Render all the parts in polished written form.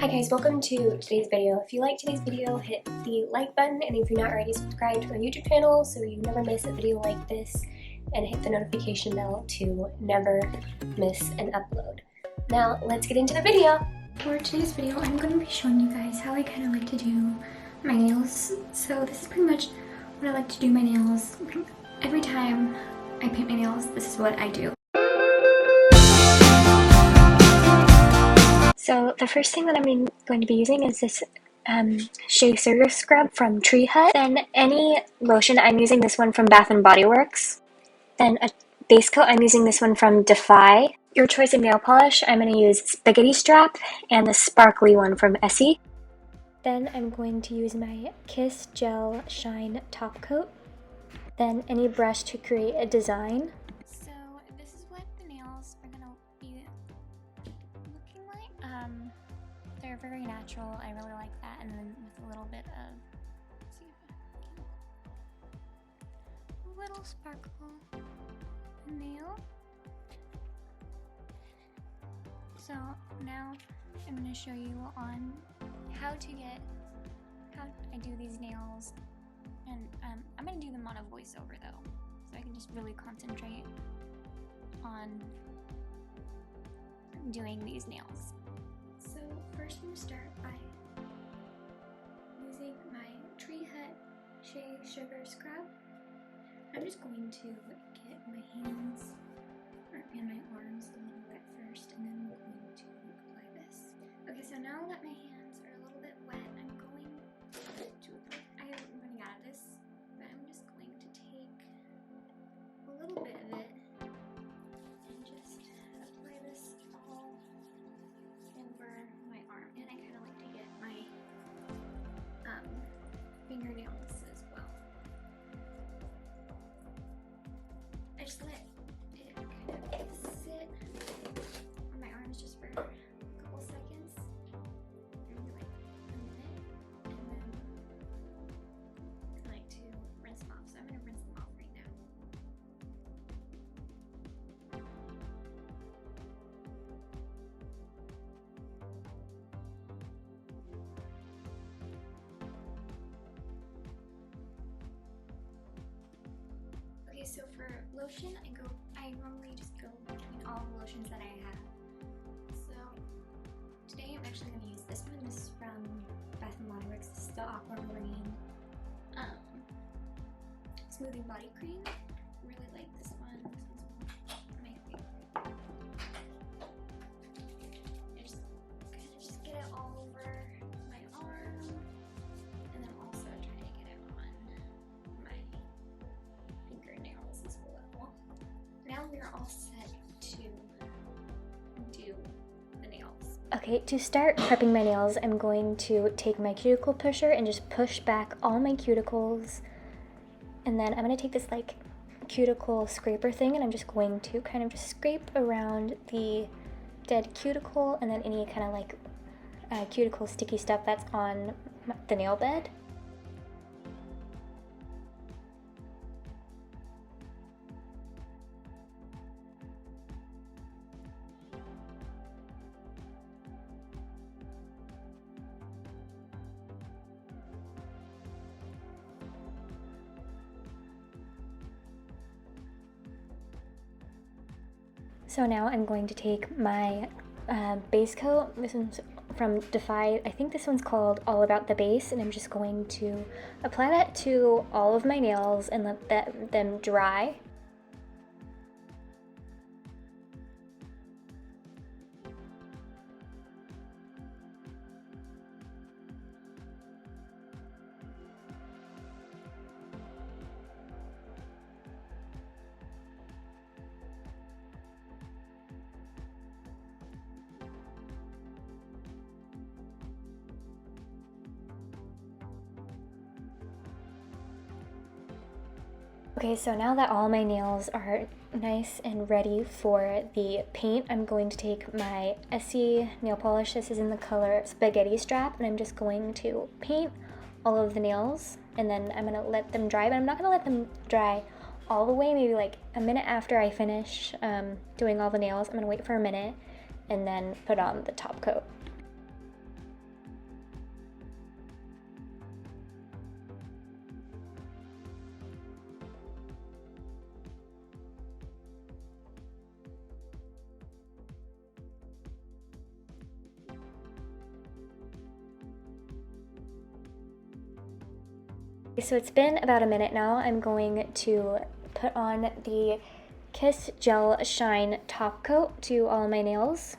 Hi guys, welcome to today's video. If you like today's video, hit the like button, and if you're not already, subscribe to our YouTube channel so you never miss a video like this, and hit the notification bell to never miss an upload. Now let's get into the video. For today's video, I'm going to be showing you guys how I kind of like to do my nails. So this is pretty much what I like to do my nails. Every time I paint my nails, this is what I do. So the first thing that I'm going to be using is this Shea Sugar scrub from Tree Hut. Then any lotion, I'm using this one from Bath & Body Works. Then a base coat, I'm using this one from Defy. Your choice of nail polish, I'm going to use Spaghetti Strap and the sparkly one from Essie. Then I'm going to use my Kiss Gel Shine Top Coat. Then any brush to create a design. So this is what the nails are going to be looking like. They're very natural. I really like that. And then with a little bit of, let's see if I can, a little sparkle nail. So now I'm going to show you on how I do these nails. And I'm going to do them on a voiceover though, so I can just really concentrate on doing these nails. So first I'm going to start by using my Tree Hut Shea Sugar scrub. I'm just going to get my hands and my arms a little bit first, and then I'm going to apply this. Okay, so now that my hands are a little bit wet, I'm going to apply. I'm running out of this, but I'm just going to take a little bit of it and just apply this all over my arm. And I kind of like to get my fingernails as well. I just let it kind of sit on my arms just for a couple seconds, maybe like a minute, and then I like to rinse them off. So I'm going to rinse them off right now. Okay, so for lotion, I normally just go between all the lotions that I have. So today I'm actually going to use this one. This is from Bath & Body Works. This is the Aqua Smoothing Body Cream. I really like this one. This one's my favorite. I just kind of just get it all over my arm, and then also try to get it on my fingernails as well. Now we are all set to do the nails. Okay, to start prepping my nails, I'm going to take my cuticle pusher and just push back all my cuticles. And then I'm going to take this like cuticle scraper thing, and I'm just going to kind of just scrape around the dead cuticle and then any kind of like cuticle sticky stuff that's on the nail bed. So now I'm going to take my base coat. This one's from Defy. I think this one's called All About the Base, and I'm just going to apply that to all of my nails and let them dry. Okay, so now that all my nails are nice and ready for the paint, I'm going to take my Essie nail polish. This is in the color Spaghetti Strap, and I'm just going to paint all of the nails, and then I'm going to let them dry, but I'm not going to let them dry all the way, maybe like a minute after I finish doing all the nails. I'm going to wait for a minute and then put on the top coat. So it's been about a minute now. I'm going to put on the Kiss Gel Shine top coat to all my nails.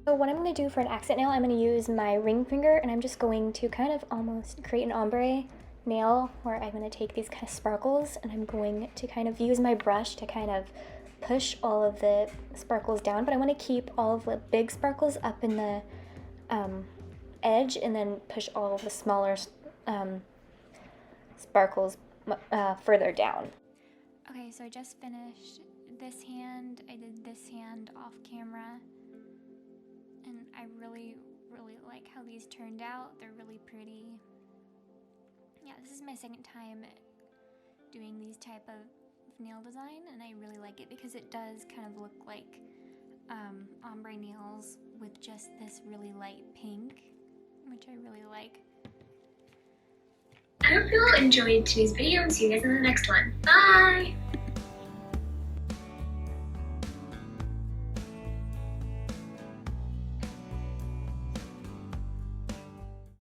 So what I'm going to do for an accent nail, I'm going to use my ring finger, and I'm just going to kind of almost create an ombre nail where I'm going to take these kind of sparkles, and I'm going to kind of use my brush to kind of push all of the sparkles down, but I want to keep all of the big sparkles up in the edge, and then push all of the smaller sparkles further down. Okay, so I just finished this hand. I did this hand off camera, and I really like how these turned out. They're really pretty. Yeah, this is my second time doing these type of nail design, and I really like it because it does kind of look like ombre nails with just this really light pink, which I really like. I hope you all enjoyed today's video and see you guys in the next one. Bye!